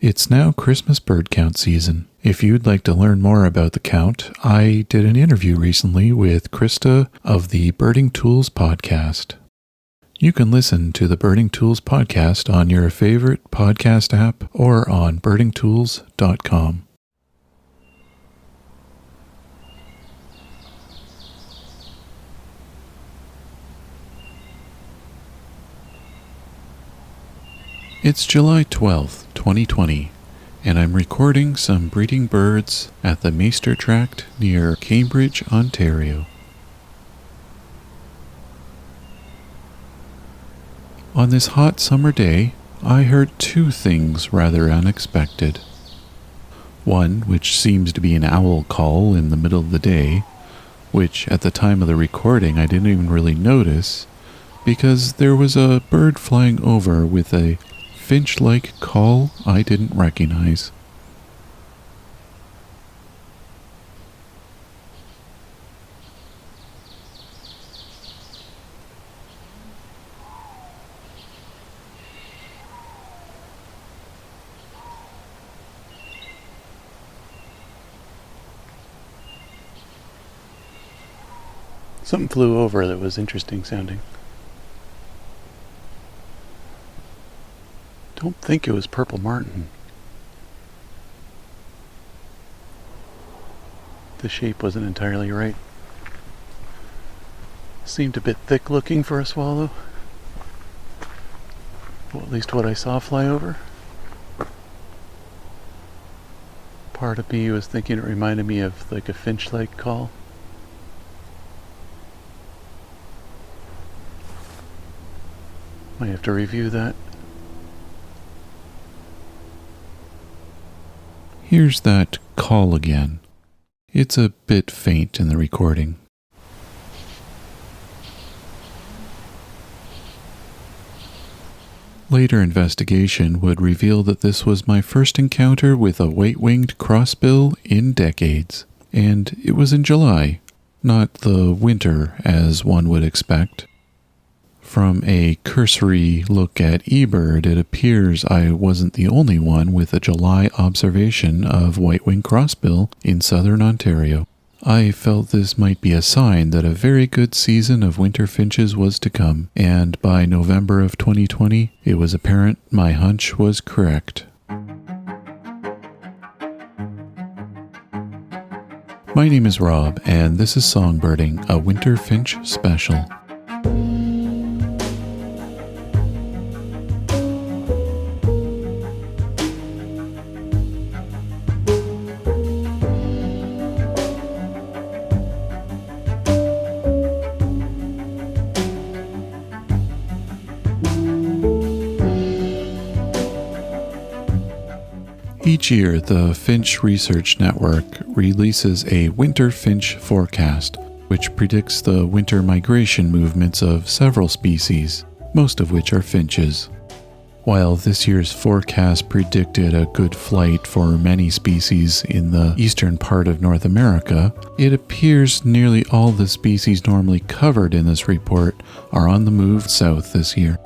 It's now Christmas bird count season. If you'd like to learn more about the count, I did an interview recently with Krista of the Birding Tools podcast. You can listen to the Birding Tools podcast on your favorite podcast app or on birdingtools.com. It's July 12th, 2020, and I'm recording some breeding birds at the Meester Tract near Cambridge, Ontario. On this hot summer day, I heard two things rather unexpected. One, which seems to be an owl call in the middle of the day, which at the time of the recording I didn't even really notice, because there was a bird flying over with a finch-like call I didn't recognize. Something flew over that was interesting sounding. Don't think it was purple martin. The shape wasn't entirely right. Seemed a bit thick looking for a swallow. Well, at least what I saw fly over. Part of me was thinking it reminded me of like a finch-like call. Might have to review that. Here's that call again. It's a bit faint in the recording. Later investigation would reveal that this was my first encounter with a white-winged crossbill in decades, and it was in July, not the winter as one would expect. From a cursory look at eBird, it appears I wasn't the only one with a July observation of white-winged crossbill in southern Ontario. I felt this might be a sign that a very good season of winter finches was to come, and by November of 2020, it was apparent my hunch was correct. My name is Rob, and this is Songbirding, a winter finch special. Each year, the Finch Research Network releases a winter finch forecast, which predicts the winter migration movements of several species, most of which are finches. While this year's forecast predicted a good flight for many species in the eastern part of North America, it appears nearly all the species normally covered in this report are on the move south this year.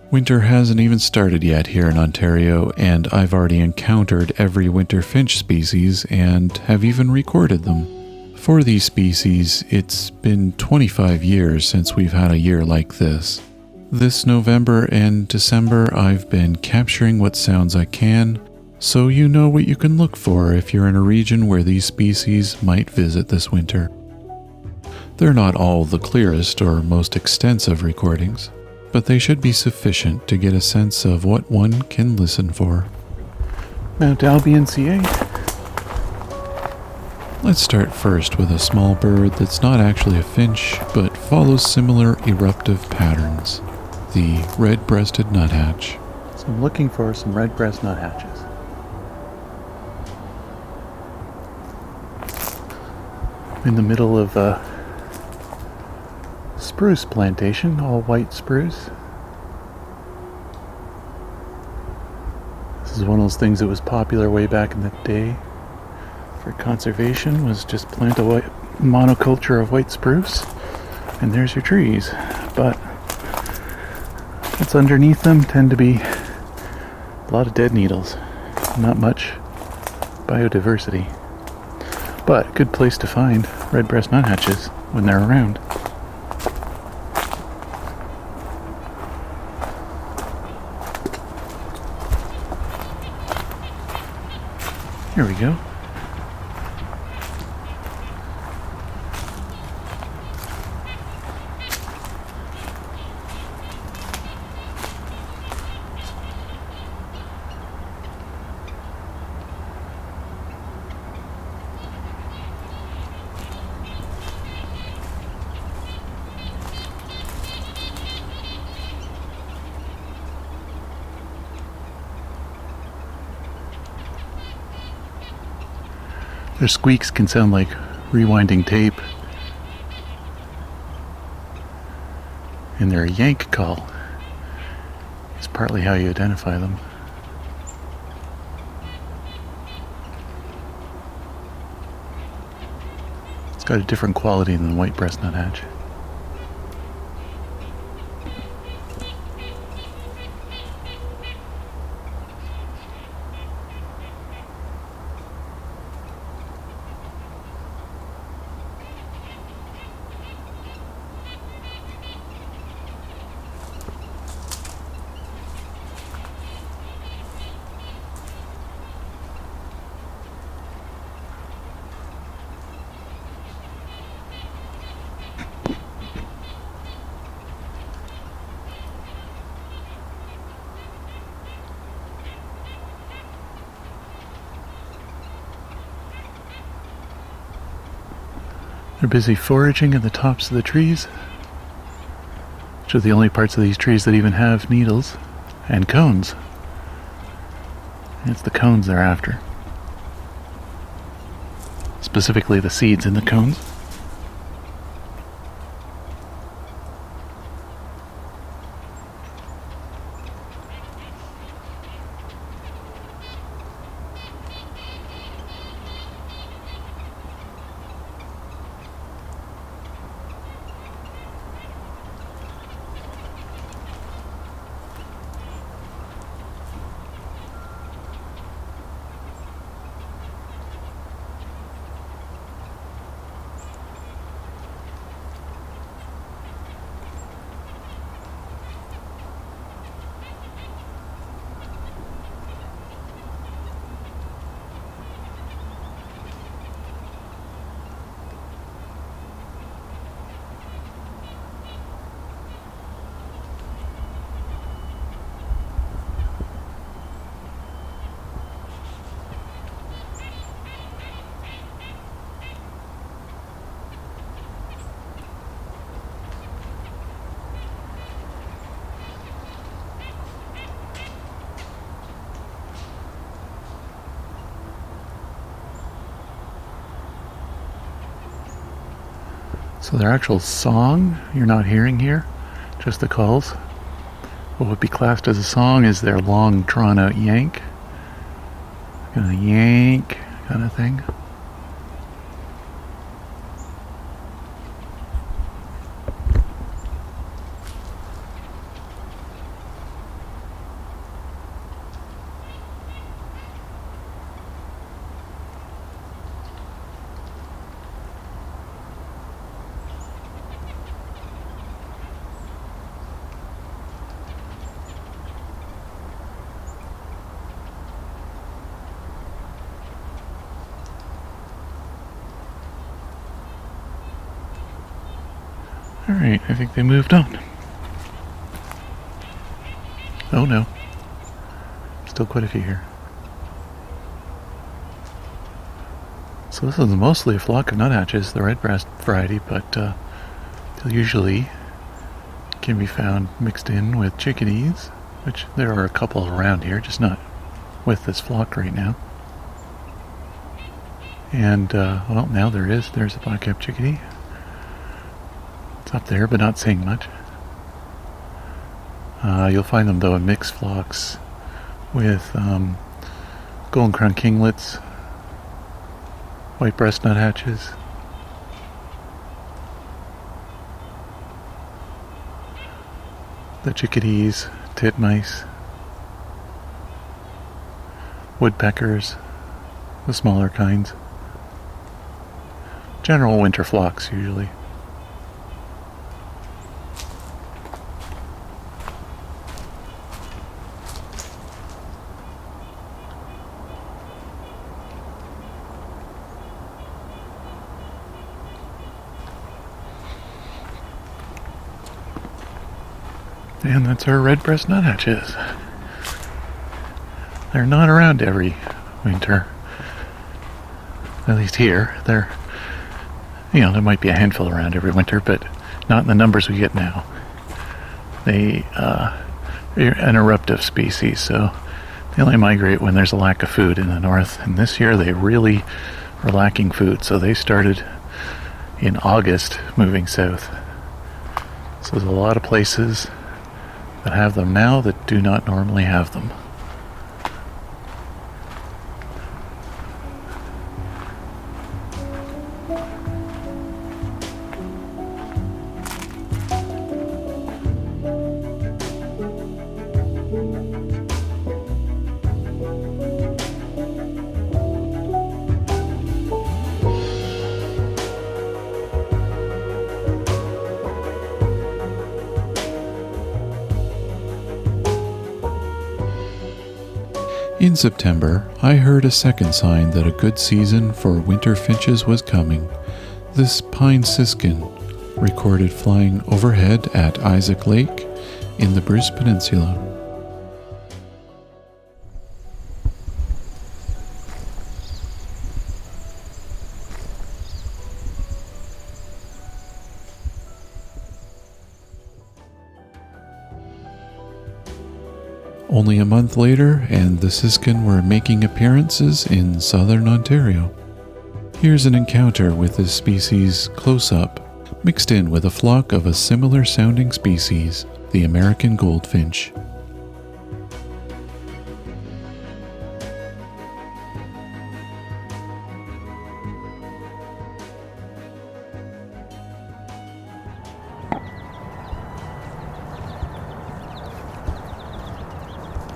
Winter hasn't even started yet here in Ontario, and I've already encountered every winter finch species and have even recorded them. For these species, it's been 25 years since we've had a year like this. This November and December, I've been capturing what sounds I can, so you know what you can look for if you're in a region where these species might visit this winter. They're not all the clearest or most extensive recordings, but they should be sufficient to get a sense of what one can listen for. Mount Albion CA. Let's start first with a small bird that's not actually a finch, but follows similar eruptive patterns. The red-breasted nuthatch. So I'm looking for some red-breast nuthatches. I'm in the middle of a spruce plantation, all white spruce. This is one of those things that was popular way back in the day for conservation, was just plant a monoculture of white spruce, and there's your trees. But what's underneath them tend to be a lot of dead needles. not much biodiversity. But good place to find red-breast nuthatches when they're around. Here we go. Their squeaks can sound like rewinding tape. And their yank call is partly how you identify them. It's got a different quality than the white-breast nuthatch. They're busy foraging at the tops of the trees, which are the only parts of these trees that even have needles and cones. It's the cones they're after. Specifically the seeds in the cones. So their actual song you're not hearing here, just the calls. What would be classed as a song is their long drawn out yank. Kind of yank kind of thing. Alright, I think they moved on. Oh no. Still quite a few here. So this is mostly a flock of nuthatches, the redbreast variety, but they'll usually can be found mixed in with chickadees, which there are a couple around here, just not with this flock right now. And, well, now there's a black-capped chickadee. It's up there, but not saying much. You'll find them, though, in mixed flocks with golden crown kinglets, white-breast nuthatches, the chickadees, titmice. woodpeckers, the smaller kinds. General winter flocks, usually. And that's our red-breast nuthatches. They're not around every winter. At least here. There might be a handful around every winter, but not in the numbers we get now. They're an eruptive species, so they only migrate when there's a lack of food in the north. And this year they really are lacking food, so they started in August moving south. So there's a lot of places that have them now that do not normally have them. In September, I heard a second sign that a good season for winter finches was coming. This pine siskin, recorded flying overhead at Isaac Lake in the Bruce Peninsula. Only a month later, and the siskin were making appearances in southern Ontario. Here's an encounter with this species close up, mixed in with a flock of a similar sounding species, the American goldfinch.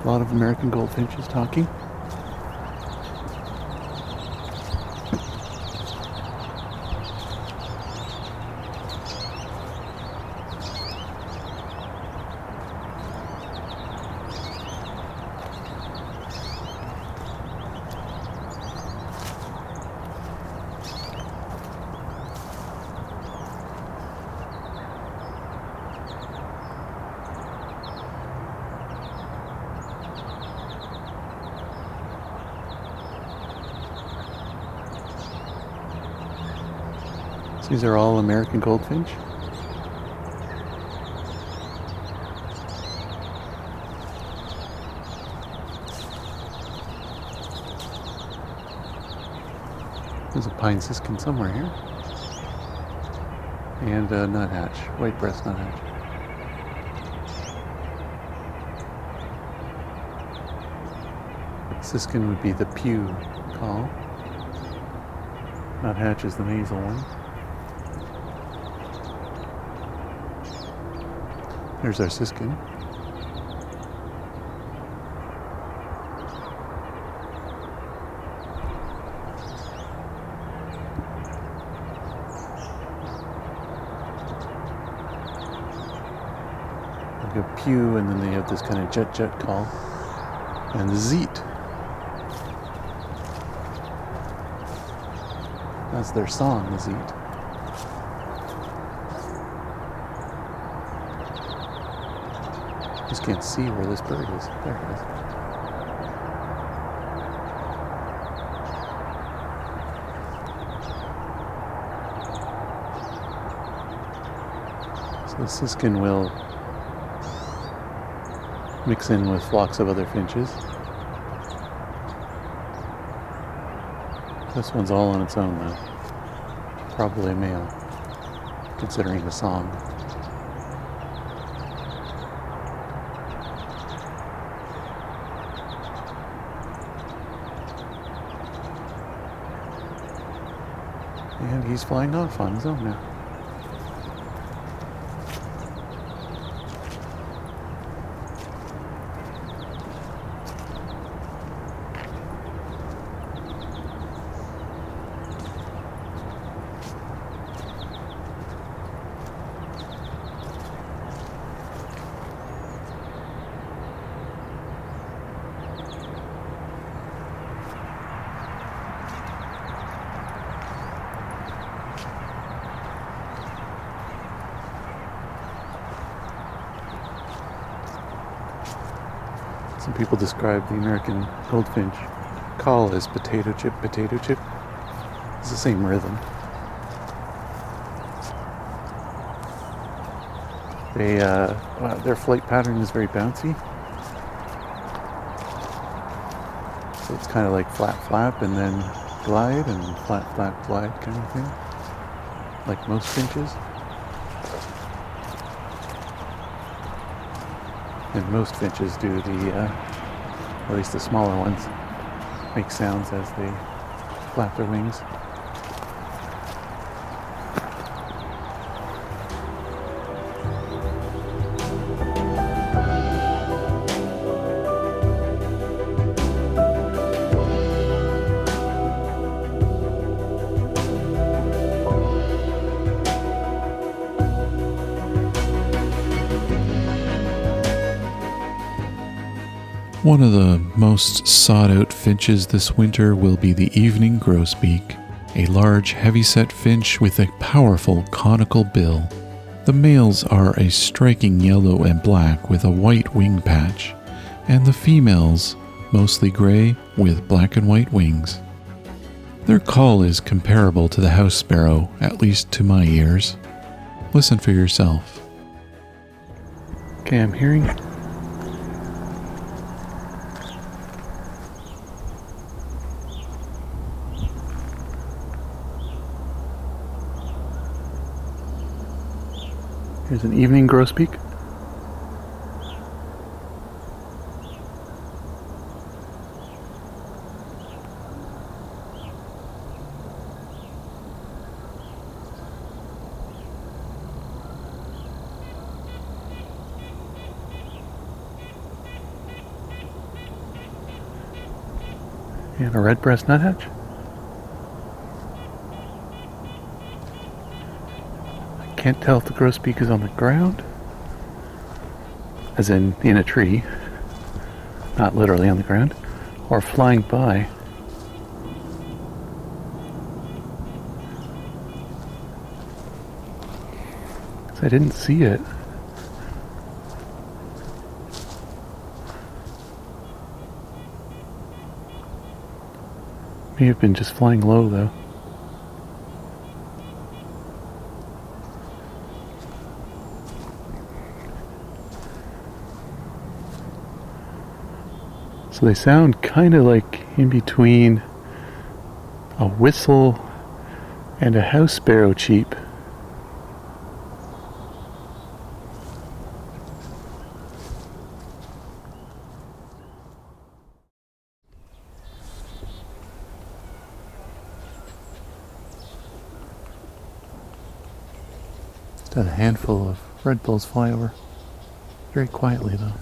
A lot of American goldfinches talking. These are all American goldfinch. There's a pine siskin somewhere here. And a nuthatch, white-breast nuthatch. Siskin would be the pew call. Nuthatch is the nasal one. There's our siskin. Like a pew, and then they have this kind of jet call. And the zeet. That's their song, the zeet. Just can't see where this bird is. There it is. So the siskin will mix in with flocks of other finches. This one's all on its own though. Probably a male, considering the song. And he's flying off on his own now. Some people describe the American goldfinch call as potato chip, potato chip. It's the same rhythm. Their flight pattern is very bouncy. So it's kind of like flap, flap, and then glide, and flap, flap, glide kind of thing. Like most finches. And most finches do at least the smaller ones, make sounds as they flap their wings. One of the most sought-out finches this winter will be the evening grosbeak, a large, heavy-set finch with a powerful conical bill. The males are a striking yellow and black with a white wing patch, and the females mostly gray with black and white wings. Their call is comparable to the house sparrow, at least to my ears. Listen for yourself. Okay, I'm hearing Here's an evening grosbeak. And a red-breast nuthatch. Can't tell if the grosbeak is on the ground, as in a tree, not literally on the ground, or flying by. I didn't see it. May have been just flying low though. So they sound kind of like in between a whistle and a house sparrow cheep. Just had a handful of red bulls fly over, very quietly though.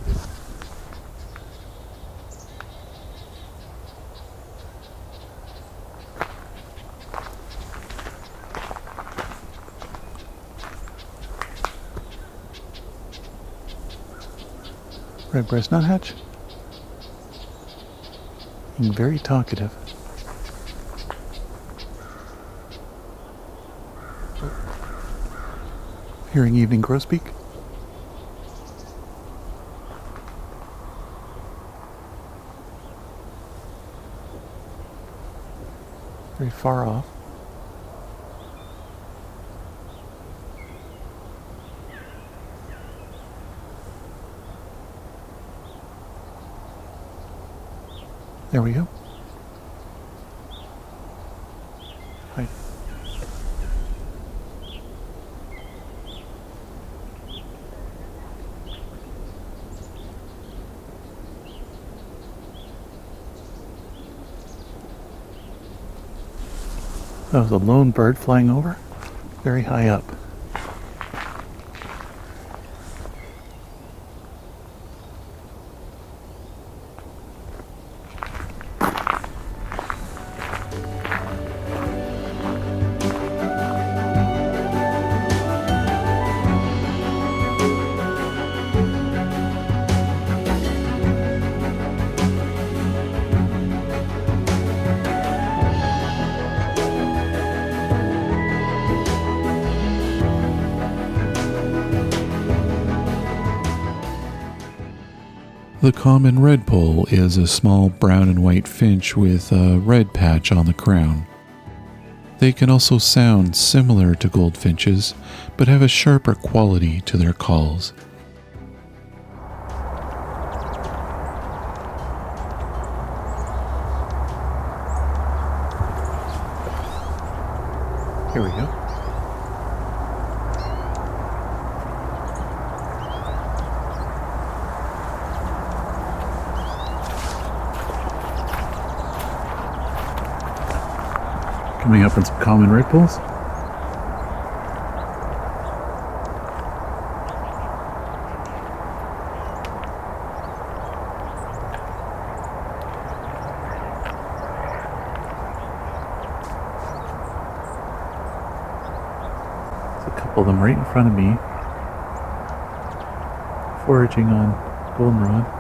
Red-breast nuthatch, being very talkative. Hearing evening grosbeak. Very far off. There we go. Hi. That was a lone bird flying over, very high up. The common redpoll is a small brown and white finch with a red patch on the crown. They can also sound similar to goldfinches, but have a sharper quality to their calls. Here we go. Coming up on some common redpolls. There's a couple of them right in front of me, foraging on goldenrod.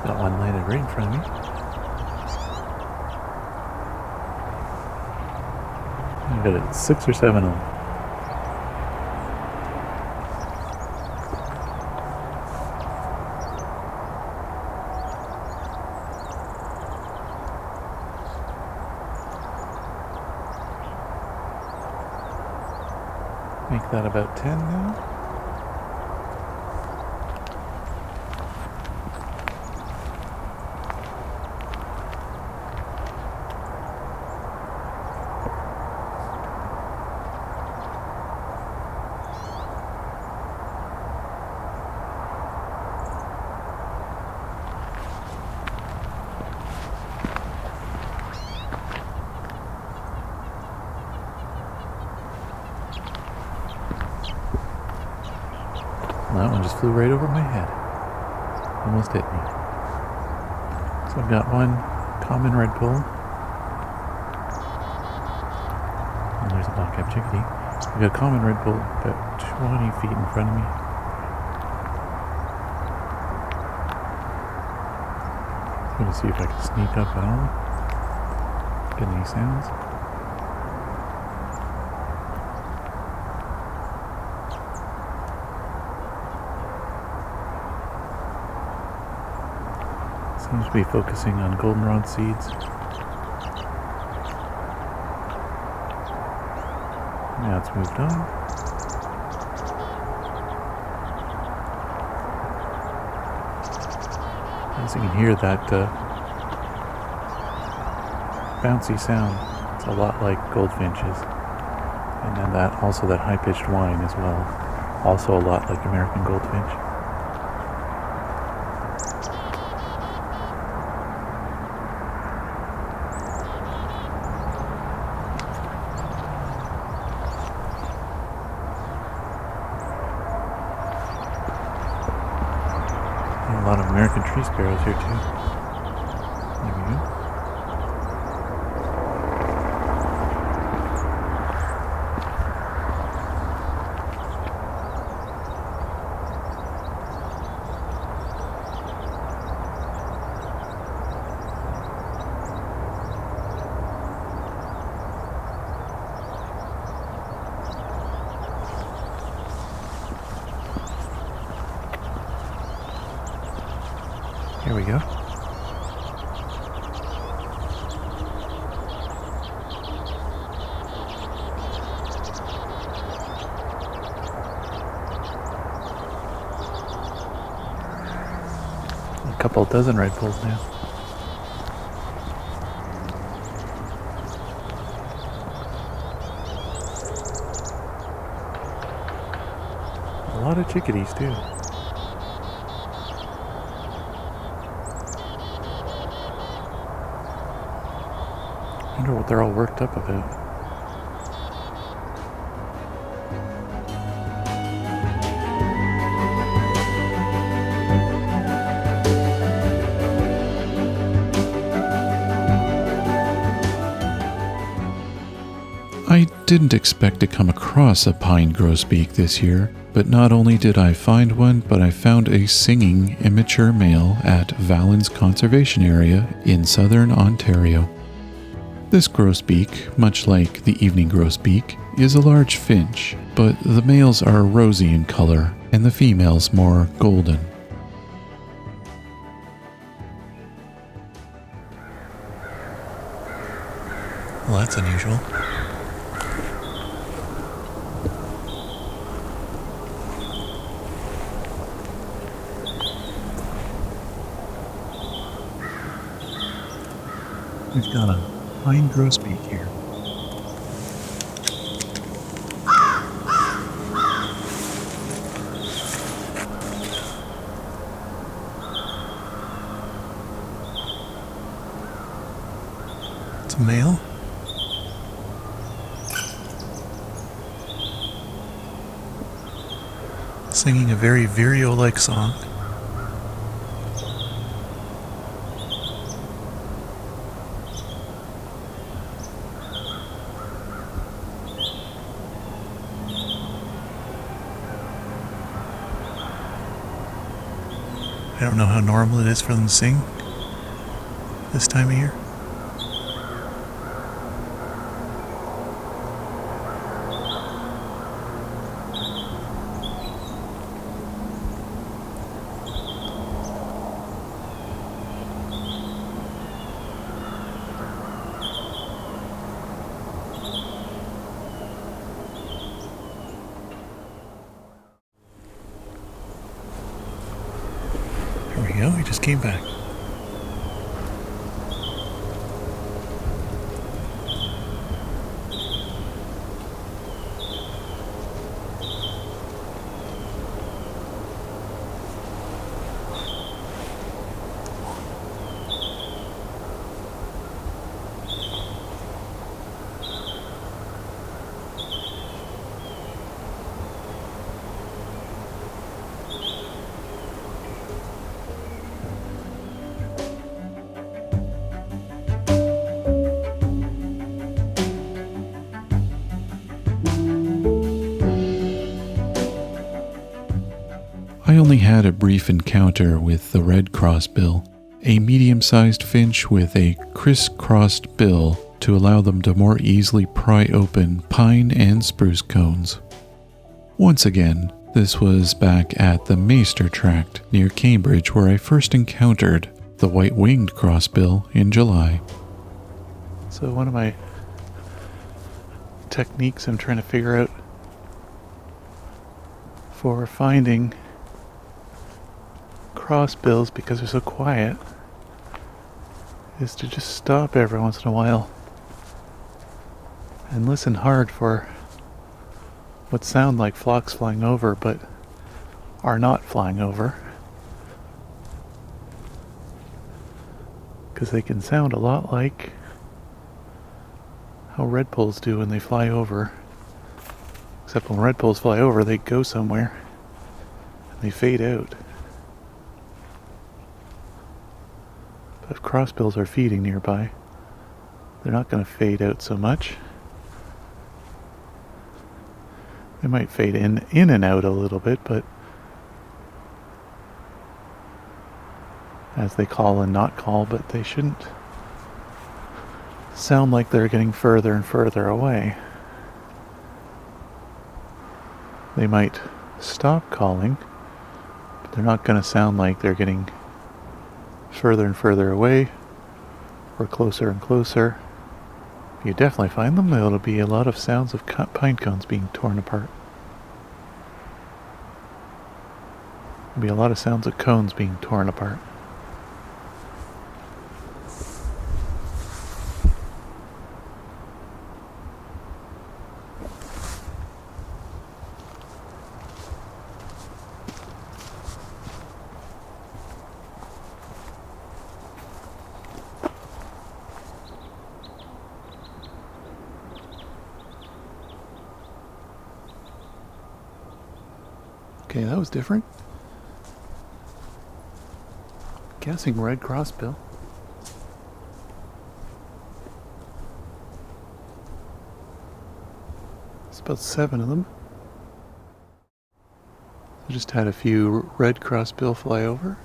Got one landed right in front of me. I got 6 or 7 of them. Make that about 10 now. That one just flew right over my head. Almost hit me. So I've got one common redpoll. And there's a black-capped chickadee. I've got a common redpoll about 20 feet in front of me. I'm going to see if I can sneak up at all. Get any sounds. Seems to be focusing on goldenrod seeds. Now it's moved on. As you can hear that bouncy sound, it's a lot like goldfinches. And then that high-pitched whine as well. Also a lot like American goldfinch. A lot of American tree sparrows here too. There we go. Here we go. couple dozen redpolls now. A lot of chickadees too. I wonder what they're all worked up about. I didn't expect to come across a pine grosbeak this year, but not only did I find one, but I found a singing immature male at Valens Conservation Area in southern Ontario. This grosbeak, much like the evening grosbeak, is a large finch, but the males are rosy in color and the females more golden. Well, that's unusual. We've got a pine grosbeak here. It's a male. Singing a very vireo-like song. I don't know how normal it is for them to sing this time of year. There we go, he just came back. I only had a brief encounter with the red crossbill, a medium-sized finch with a criss-crossed bill to allow them to more easily pry open pine and spruce cones. Once again, this was back at the Maester Tract near Cambridge where I first encountered the white-winged crossbill in July. So one of my techniques I'm trying to figure out for finding crossbills, because they're so quiet, is to just stop every once in a while and listen hard for what sound like flocks flying over but are not flying over, because they can sound a lot like how redpolls do when they fly over, except when redpolls fly over they go somewhere and they fade out. If crossbills are feeding nearby, they're not going to fade out so much. They might fade in and out a little bit, but as they call and not call, but they shouldn't sound like they're getting further and further away. They might stop calling, but they're not going to sound like they're getting further and further away or closer and closer. You definitely find them. There'll be a lot of sounds of pine cones being torn apart. There'll be a lot of sounds of cones being torn apart. Okay, that was different. Guessing red crossbill. It's about 7 of them. I just had a few red crossbill fly over.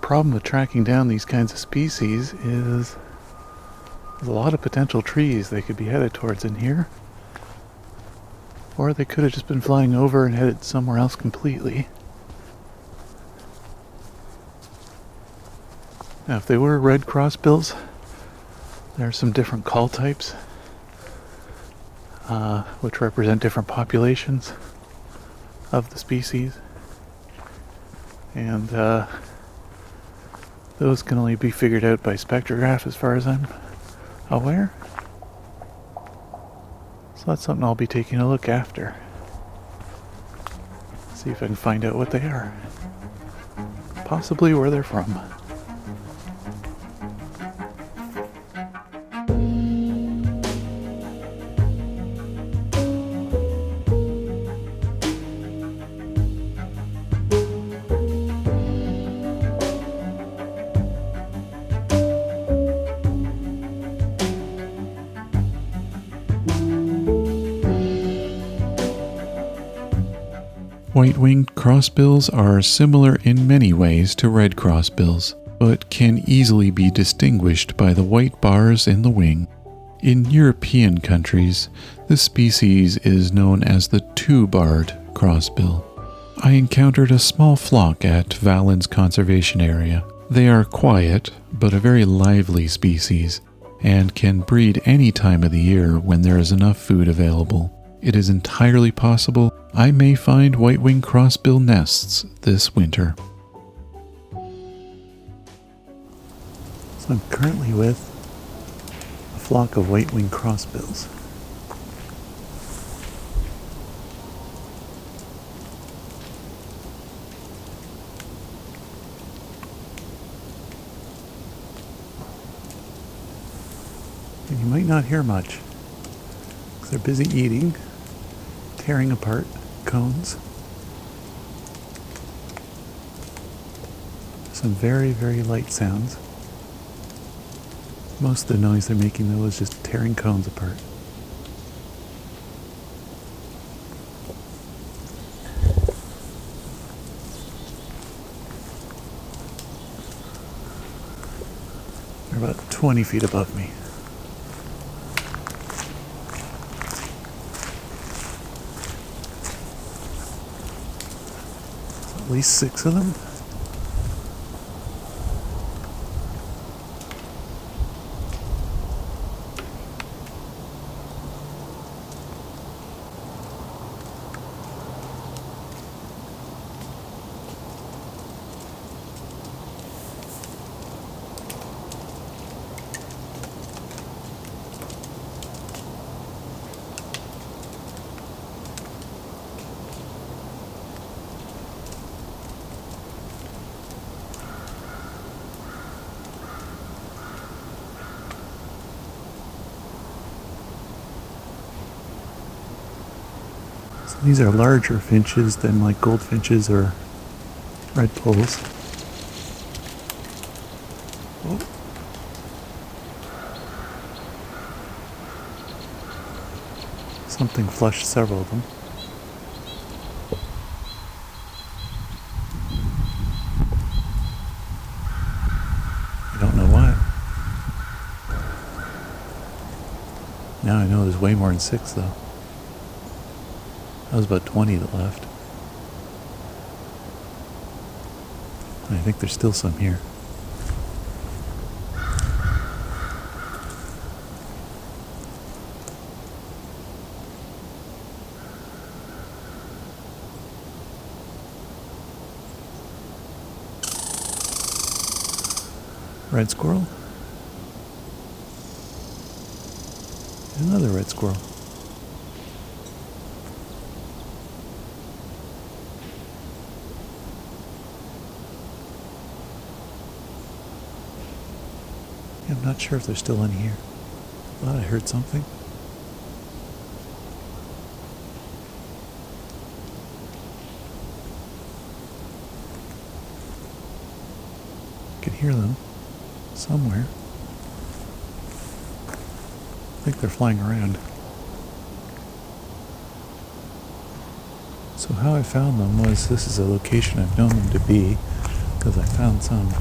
Problem with tracking down these kinds of species is there's a lot of potential trees they could be headed towards in here. Or they could have just been flying over and headed somewhere else completely. Now, if they were red crossbills, there are some different call types, which represent different populations of the species. And those can only be figured out by spectrograph as far as I'm aware. So that's something I'll be taking a look after. See if I can find out what they are. Possibly where they're from. White-winged crossbills are similar in many ways to red crossbills, but can easily be distinguished by the white bars in the wing. In European countries, this species is known as the two-barred crossbill. I encountered a small flock at Valens Conservation Area. They are quiet, but a very lively species, and can breed any time of the year when there is enough food available. It is entirely possible I may find white-winged crossbill nests this winter. So I'm currently with a flock of white-winged crossbills. And you might not hear much, because they're busy eating, tearing apart cones. Some very, very light sounds. Most of the noise they're making though is just tearing cones apart. They're about 20 feet above me. At least 6 of them. So these are larger finches than like goldfinches or red poles. Oh. Something flushed several of them. I don't know what. Now I know there's way more than 6 though. That was about 20 that left. I think there's still some here. Red squirrel. Another red squirrel. I'm not sure if they're still in here. Thought I heard something. hear them somewhere. I think they're flying around. So how I found them was, this is a location I've known them to be, because I found some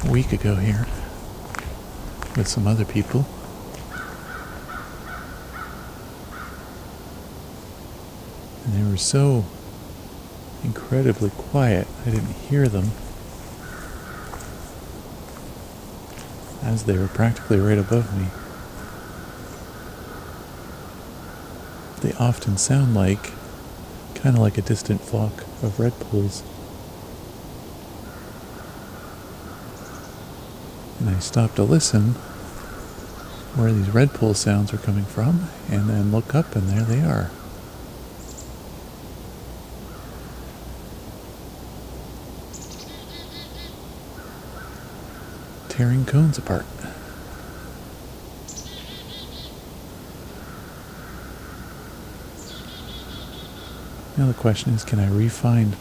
a week ago here with some other people. And they were so incredibly quiet, I didn't hear them, as they were practically right above me. They often sound like, kind of like a distant flock of redpolls. And I stopped to listen where these redpoll sounds were coming from, and then look up, and there they are. Tearing cones apart. Now the question is, can I re-find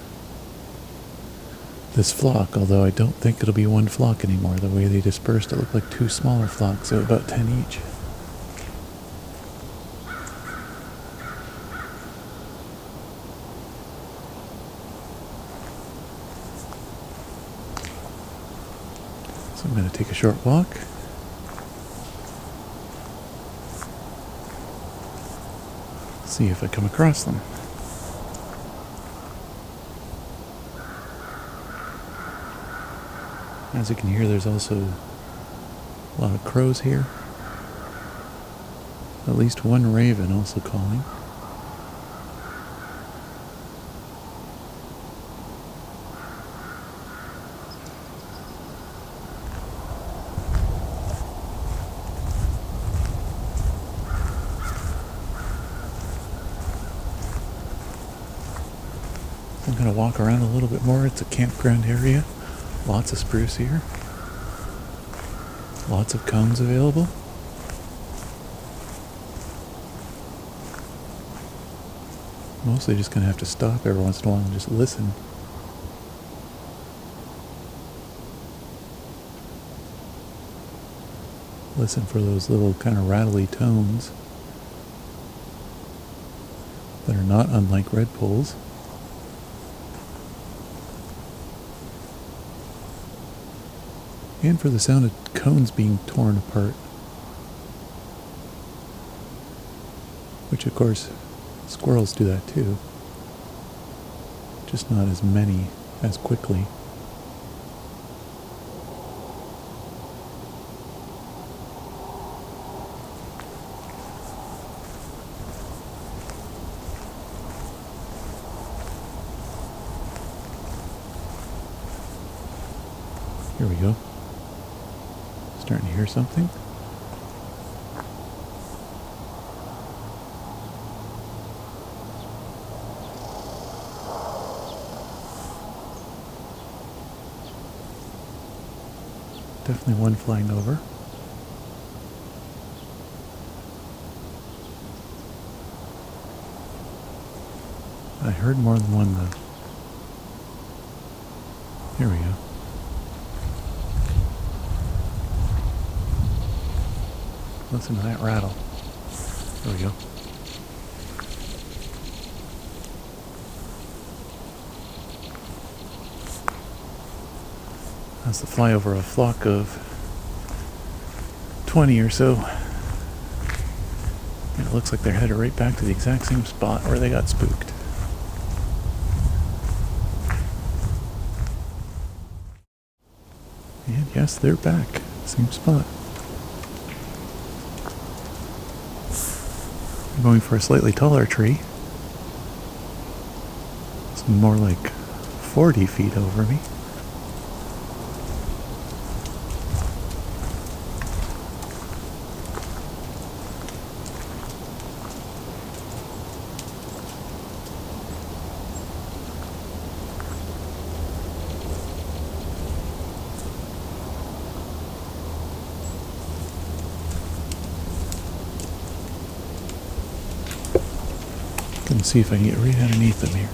this flock? Although I don't think it'll be one flock anymore. The way they dispersed, it looked like two smaller flocks of about 10 each. So I'm going to take a short walk. See if I come across them. As you can hear, there's also a lot of crows here. At least one raven also calling. I'm going to walk around a little bit more. It's a campground area. Lots of spruce here. Lots of cones available. Mostly just going to have to stop every once in a while and just listen. Listen for those little kind of rattly tones that are not unlike redpolls. And for the sound of cones being torn apart. Which, of course, squirrels do that too. Just not as many, as quickly. Here we go. Starting to hear something. Definitely one flying over. I heard more than one though. Here we go. Listen to that rattle. There we go. That's the flyover of a flock of 20 or so. And it looks like they're headed right back to the exact same spot where they got spooked. And yes, they're back. Same spot. I'm going for a slightly taller tree. It's more like 40 feet over me. Gonna see if I can get right underneath them here.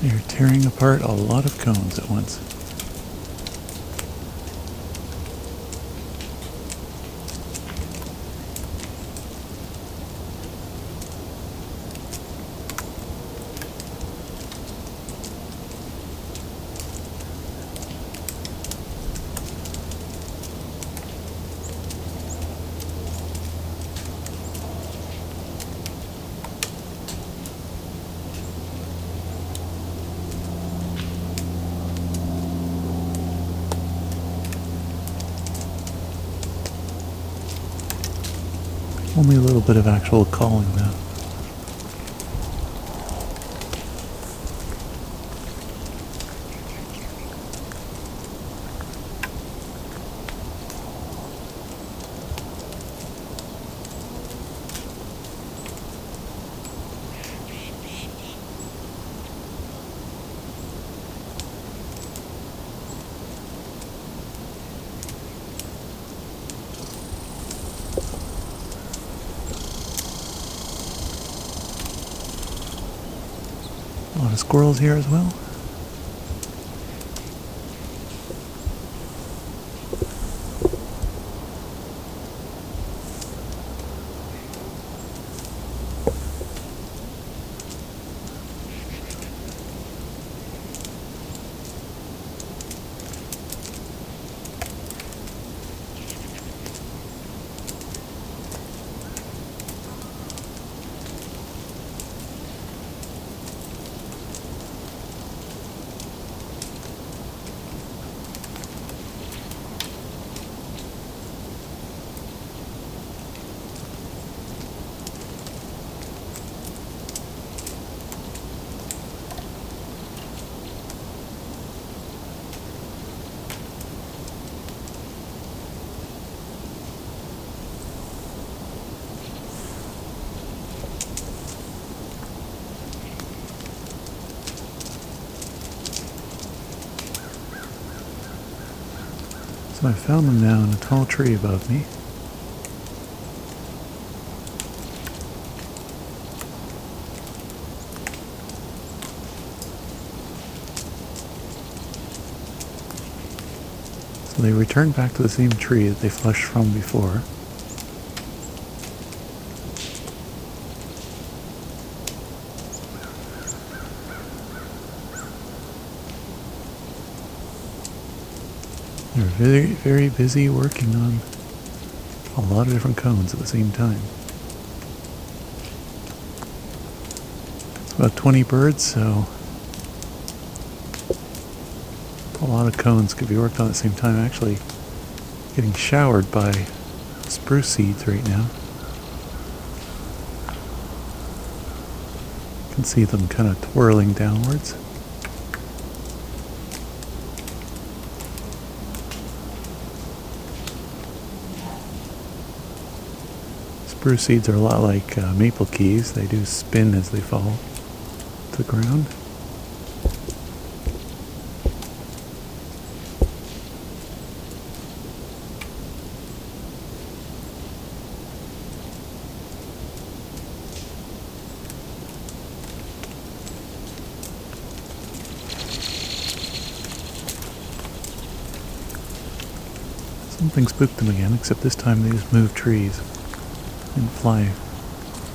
You're tearing apart a lot of cones at once. Only a little bit of actual calling though. A lot of squirrels here as well. So I found them now in a tall tree above me. So they returned back to the same tree that they flushed from before. They're very, very busy working on a lot of different cones at the same time. It's about 20 birds, so a lot of cones could be worked on at the same time. Actually, getting showered by spruce seeds right now. You can see them kind of twirling downwards. Spruce seeds are a lot like maple keys. They do spin as they fall to the ground. Something spooked them again, except this time they just moved trees and fly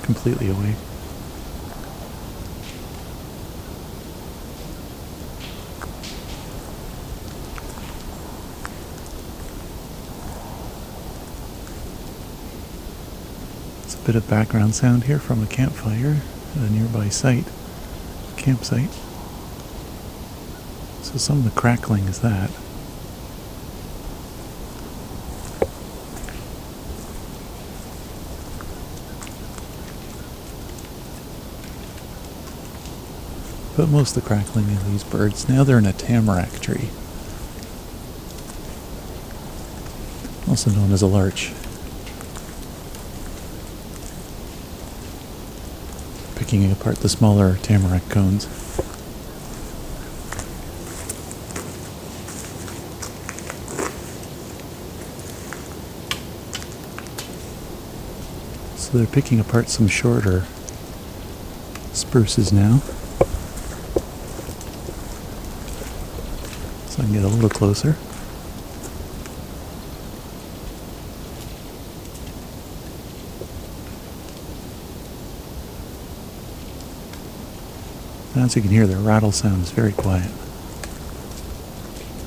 completely away. It's a bit of background sound here from a campfire at a nearby campsite. So some of the crackling is that. But most of the crackling of these birds, now they're in a tamarack tree, also known as a larch. Picking apart the smaller tamarack cones. So they're picking apart some shorter spruces now. and get a little closer. As you can hear, their rattle sound is very quiet.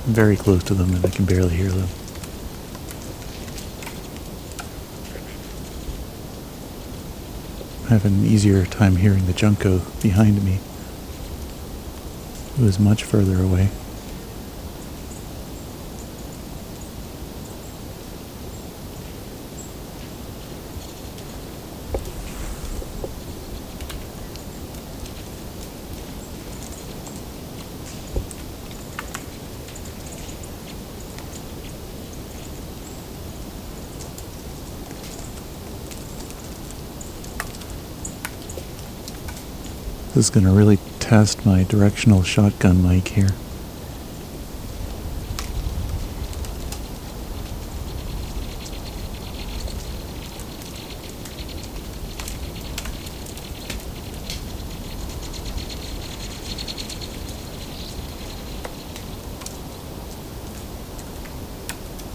I'm very close to them and I can barely hear them. I have an easier time hearing the junco behind me, who is much further away. This is going to really test my directional shotgun mic here.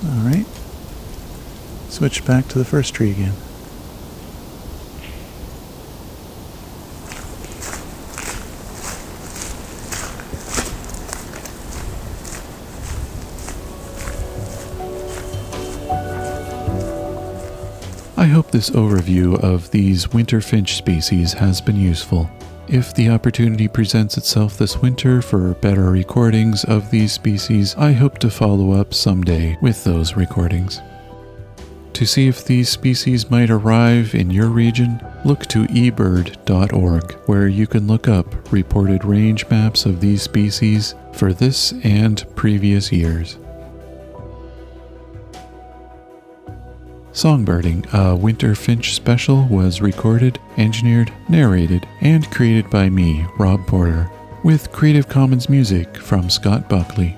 Alright. Switch back to the first tree again. I hope this overview of these winter finch species has been useful. If the opportunity presents itself this winter for better recordings of these species, I hope to follow up someday with those recordings. To see if these species might arrive in your region, look to ebird.org, where you can look up reported range maps of these species for this and previous years. Songbirding, a winter finch special, was recorded, engineered, narrated, and created by me, Rob Porter, with Creative Commons music from Scott Buckley.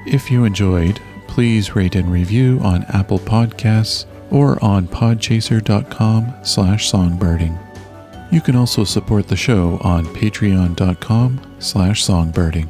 If you enjoyed, please rate and review on Apple Podcasts or on podchaser.com/songbirding. You can also support the show on patreon.com/songbirding.